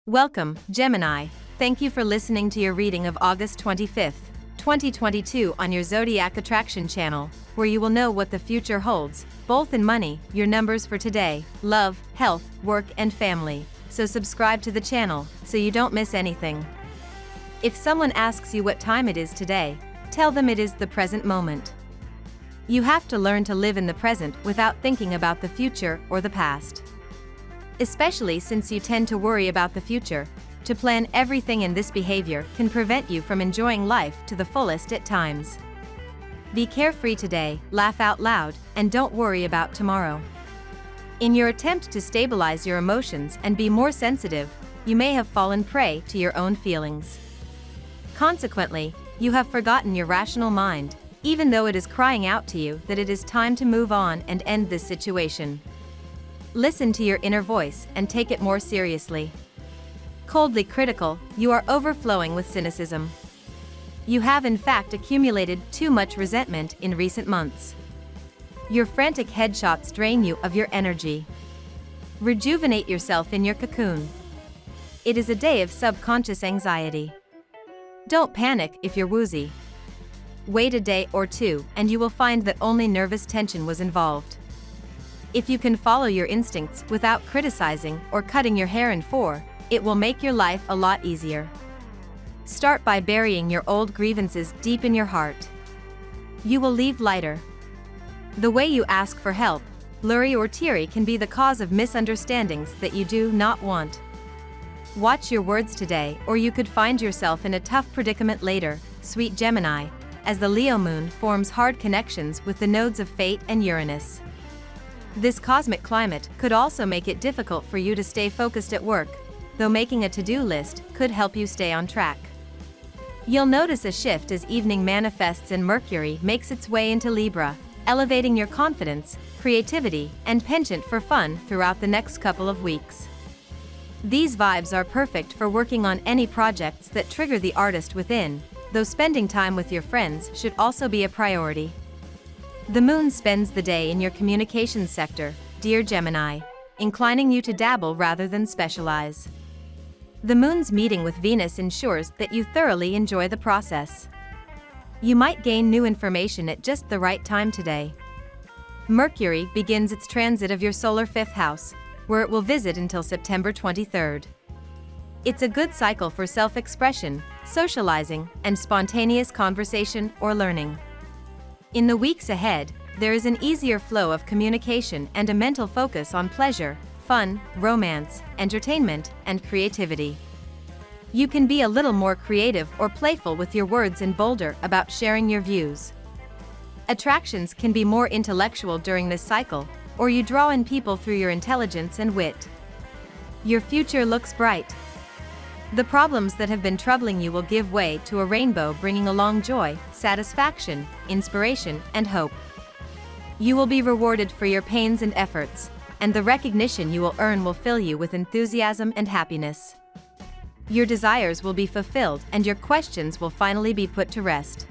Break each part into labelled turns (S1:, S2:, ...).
S1: Welcome, Gemini. Thank you for listening to your reading of August 25th, 2022 on your Zodiac Attraction channel, where you will know what the future holds, both in money, your numbers for today, love, health, work and family. So subscribe to the channel, so you don't miss anything. If someone asks you what time it is today, tell them it is the present moment. You have to learn to live in the present without thinking about the future or the past. Especially since you tend to worry about the future, to plan everything, and this behavior can prevent you from enjoying life to the fullest at times. Be carefree today, laugh out loud, and don't worry about tomorrow. In your attempt to stabilize your emotions and be more sensitive, you may have fallen prey to your own feelings. Consequently, you have forgotten your rational mind, even though it is crying out to you that it is time to move on and end this situation. Listen to your inner voice and take it more seriously. Coldly critical, you are overflowing with cynicism. You have in fact accumulated too much resentment in recent months. Your frantic headshots drain you of your energy. Rejuvenate yourself in your cocoon. It is a day of subconscious anxiety. Don't panic if you're woozy. Wait a day or two and you will find that only nervous tension was involved. If you can follow your instincts without criticizing or cutting your hair in four, it will make your life a lot easier. Start by burying your old grievances deep in your heart. You will leave lighter. The way you ask for help, blurry or teary, can be the cause of misunderstandings that you do not want. Watch your words today, or you could find yourself in a tough predicament later, sweet Gemini, as the Leo moon forms hard connections with the nodes of Fate and Uranus. This cosmic climate could also make it difficult for you to stay focused at work, though making a to-do list could help you stay on track. You'll notice a shift as evening manifests and Mercury makes its way into Libra, elevating your confidence, creativity, and penchant for fun throughout the next couple of weeks. These vibes are perfect for working on any projects that trigger the artist within, though spending time with your friends should also be a priority. The moon spends the day in your communications sector, dear Gemini, inclining you to dabble rather than specialize. The moon's meeting with Venus ensures that you thoroughly enjoy the process. You might gain new information at just the right time today. Mercury begins its transit of your solar fifth house, where it will visit until September 23rd. It's a good cycle for self-expression, socializing, and spontaneous conversation or learning. In the weeks ahead, there is an easier flow of communication and a mental focus on pleasure, fun, romance, entertainment, and creativity. You can be a little more creative or playful with your words and bolder about sharing your views. Attractions can be more intellectual during this cycle, or you draw in people through your intelligence and wit. Your future looks bright. The problems that have been troubling you will give way to a rainbow, bringing along joy, satisfaction, inspiration, and hope. You will be rewarded for your pains and efforts, and the recognition you will earn will fill you with enthusiasm and happiness. Your desires will be fulfilled and your questions will finally be put to rest.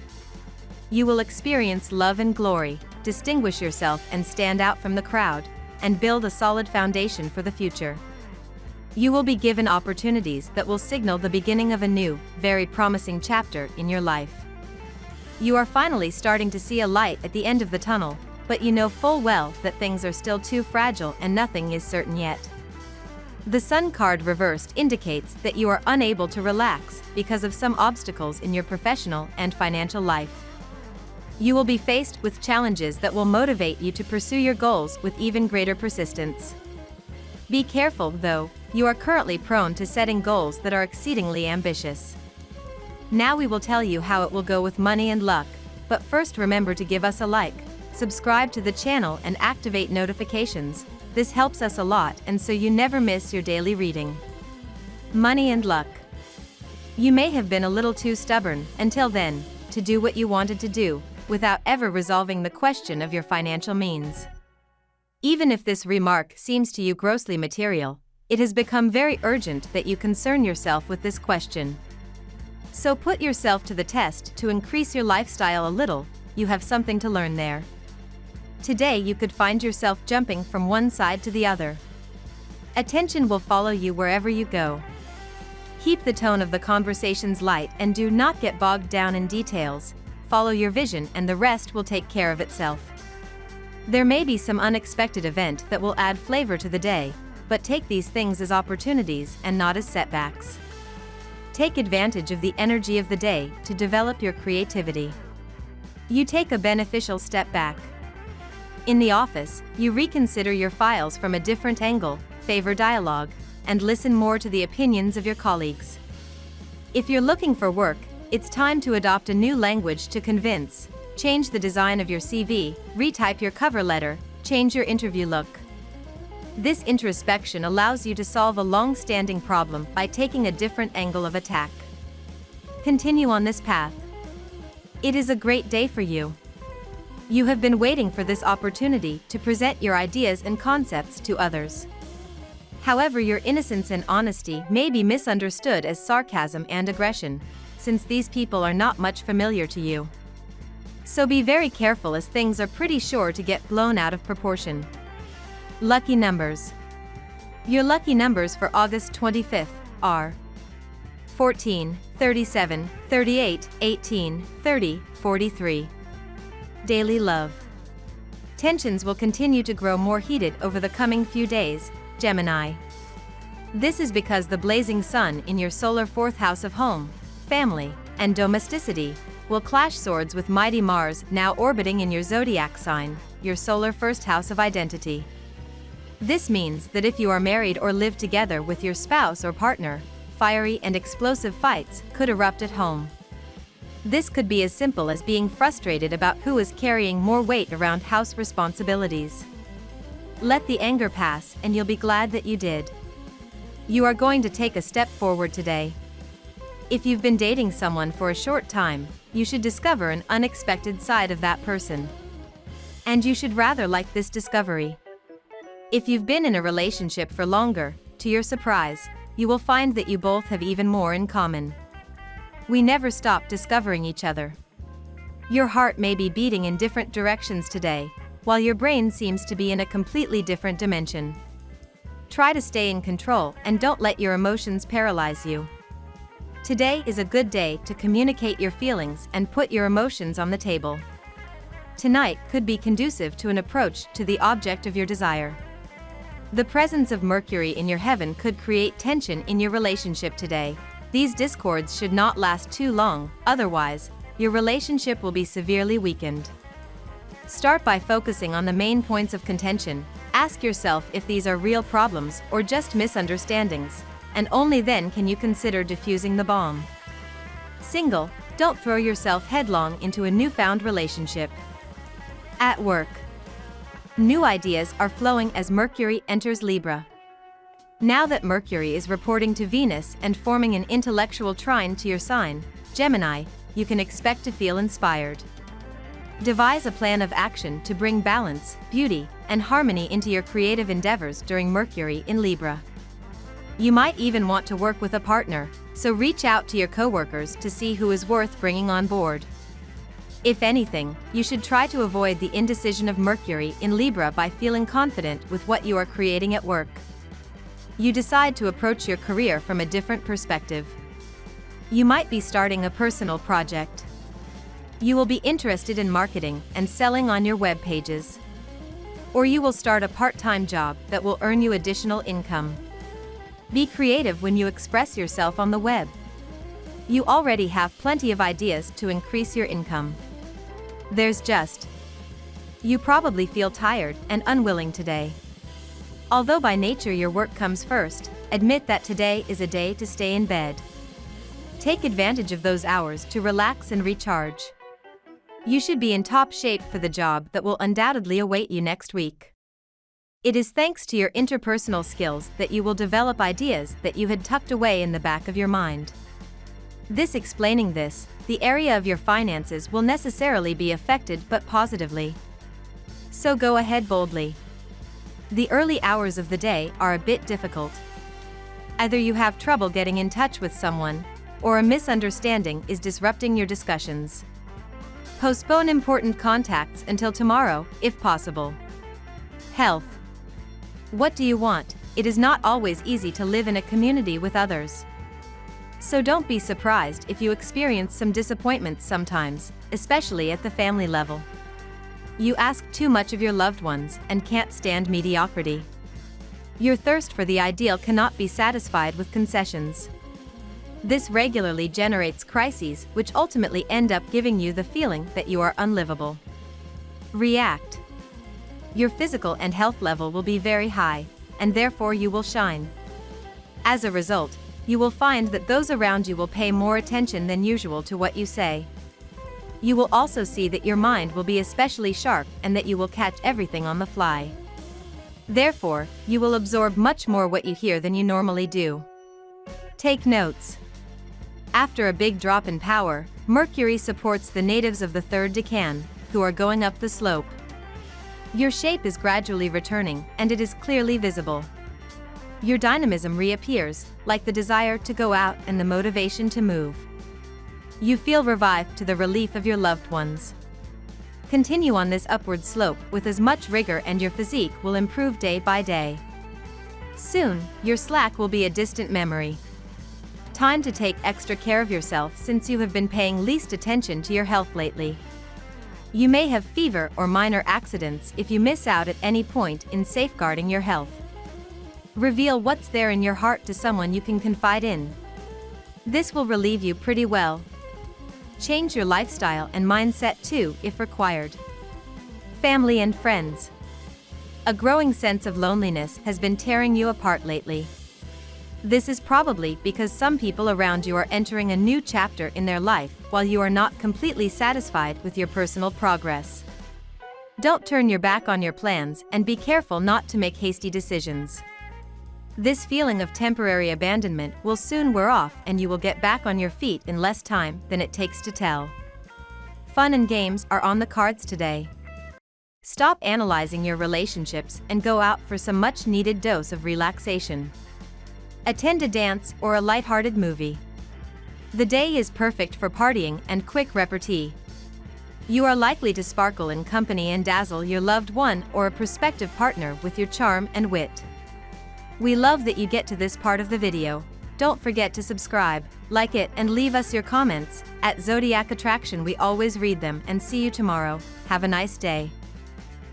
S1: You will experience love and glory, distinguish yourself and stand out from the crowd, and build a solid foundation for the future. You will be given opportunities that will signal the beginning of a new, very promising chapter in your life. You are finally starting to see a light at the end of the tunnel, but you know full well that things are still too fragile and nothing is certain yet. The Sun card reversed indicates that you are unable to relax because of some obstacles in your professional and financial life. You will be faced with challenges that will motivate you to pursue your goals with even greater persistence. Be careful, though, you are currently prone to setting goals that are exceedingly ambitious. Now we will tell you how it will go with money and luck, but first remember to give us a like, subscribe to the channel and activate notifications. This helps us a lot and so you never miss your daily reading. Money and luck. You may have been a little too stubborn, until then, to do what you wanted to do, without ever resolving the question of your financial means. Even if this remark seems to you grossly material, it has become very urgent that you concern yourself with this question. So put yourself to the test to increase your lifestyle a little. You have something to learn there. Today you could find yourself jumping from one side to the other. Attention will follow you wherever you go. Keep the tone of the conversations light and do not get bogged down in details. Follow your vision and the rest will take care of itself. There may be some unexpected event that will add flavor to the day, but take these things as opportunities and not as setbacks. Take advantage of the energy of the day to develop your creativity. You take a beneficial step back. In the office, you reconsider your files from a different angle, favor dialogue, and listen more to the opinions of your colleagues. If you're looking for work, it's time to adopt a new language to convince. Change the design of your CV, retype your cover letter, change your interview look. This introspection allows you to solve a long-standing problem by taking a different angle of attack. Continue on this path. It is a great day for you. You have been waiting for this opportunity to present your ideas and concepts to others. However, your innocence and honesty may be misunderstood as sarcasm and aggression, since these people are not much familiar to you. So be very careful as things are pretty sure to get blown out of proportion. Lucky numbers. Your lucky numbers for August 25th are 14, 37, 38, 18, 30, 43. Daily love. Tensions will continue to grow more heated over the coming few days, Gemini. This is because the blazing sun in your solar fourth house of home, family, and domesticity will clash swords with mighty Mars now orbiting in your zodiac sign, your solar first house of identity. This means that if you are married or live together with your spouse or partner, fiery and explosive fights could erupt at home. This could be as simple as being frustrated about who is carrying more weight around house responsibilities. Let the anger pass and you'll be glad that you did. You are going to take a step forward today. If you've been dating someone for a short time, you should discover an unexpected side of that person. And you should rather like this discovery. If you've been in a relationship for longer, to your surprise, you will find that you both have even more in common. We never stop discovering each other. Your heart may be beating in different directions today, while your brain seems to be in a completely different dimension. Try to stay in control and don't let your emotions paralyze you. Today is a good day to communicate your feelings and put your emotions on the table. Tonight could be conducive to an approach to the object of your desire. The presence of Mercury in your heaven could create tension in your relationship today. These discords should not last too long, otherwise, your relationship will be severely weakened. Start by focusing on the main points of contention. Ask yourself if these are real problems or just misunderstandings, and only then can you consider diffusing the bomb. Single, don't throw yourself headlong into a newfound relationship. At work. New ideas are flowing as Mercury enters Libra. Now that Mercury is reporting to Venus and forming an intellectual trine to your sign, Gemini, you can expect to feel inspired. Devise a plan of action to bring balance, beauty, and harmony into your creative endeavors during Mercury in Libra. You might even want to work with a partner, so reach out to your coworkers to see who is worth bringing on board. If anything, you should try to avoid the indecision of Mercury in Libra by feeling confident with what you are creating at work. You decide to approach your career from a different perspective. You might be starting a personal project. You will be interested in marketing and selling on your web pages. Or you will start a part-time job that will earn you additional income. Be creative when you express yourself on the web. You already have plenty of ideas to increase your income. You probably feel tired and unwilling today. Although by nature your work comes first, admit that today is a day to stay in bed. Take advantage of those hours to relax and recharge. You should be in top shape for the job that will undoubtedly await you next week. It is thanks to your interpersonal skills that you will develop ideas that you had tucked away in the back of your mind. Explaining this, the area of your finances will necessarily be affected but positively. So go ahead boldly. The early hours of the day are a bit difficult. Either you have trouble getting in touch with someone, or a misunderstanding is disrupting your discussions. Postpone important contacts until tomorrow, if possible. Health. What do you want? It is not always easy to live in a community with others. So don't be surprised if you experience some disappointments sometimes, especially at the family level. You ask too much of your loved ones and can't stand mediocrity. Your thirst for the ideal cannot be satisfied with concessions. This regularly generates crises which ultimately end up giving you the feeling that you are unlivable. React. Your physical and health level will be very high, and therefore you will shine. As a result, you will find that those around you will pay more attention than usual to what you say. You will also see that your mind will be especially sharp and that you will catch everything on the fly. Therefore, you will absorb much more what you hear than you normally do. Take notes. After a big drop in power, Mercury supports the natives of the third decan, who are going up the slope. Your shape is gradually returning, and it is clearly visible. Your dynamism reappears, like the desire to go out and the motivation to move. You feel revived to the relief of your loved ones. Continue on this upward slope with as much rigor and your physique will improve day by day. Soon, your slack will be a distant memory. Time to take extra care of yourself since you have been paying least attention to your health lately. You may have fever or minor accidents if you miss out at any point in safeguarding your health. Reveal what's there in your heart to someone you can confide in. This will relieve you pretty well. Change your lifestyle and mindset too if required. Family and friends. A growing sense of loneliness has been tearing you apart lately. This is probably because some people around you are entering a new chapter in their life while you are not completely satisfied with your personal progress. Don't turn your back on your plans and be careful not to make hasty decisions. This feeling of temporary abandonment will soon wear off and you will get back on your feet in less time than it takes to tell. Fun and games are on the cards today. Stop analyzing your relationships and go out for some much-needed dose of relaxation. Attend a dance or a lighthearted movie. The day is perfect for partying and quick repartee. You are likely to sparkle in company and dazzle your loved one or a prospective partner with your charm and wit. We love that you get to this part of the video. Don't forget to subscribe, like it, and leave us your comments. At Zodiac Attraction we always read them, and see you tomorrow. Have a nice day.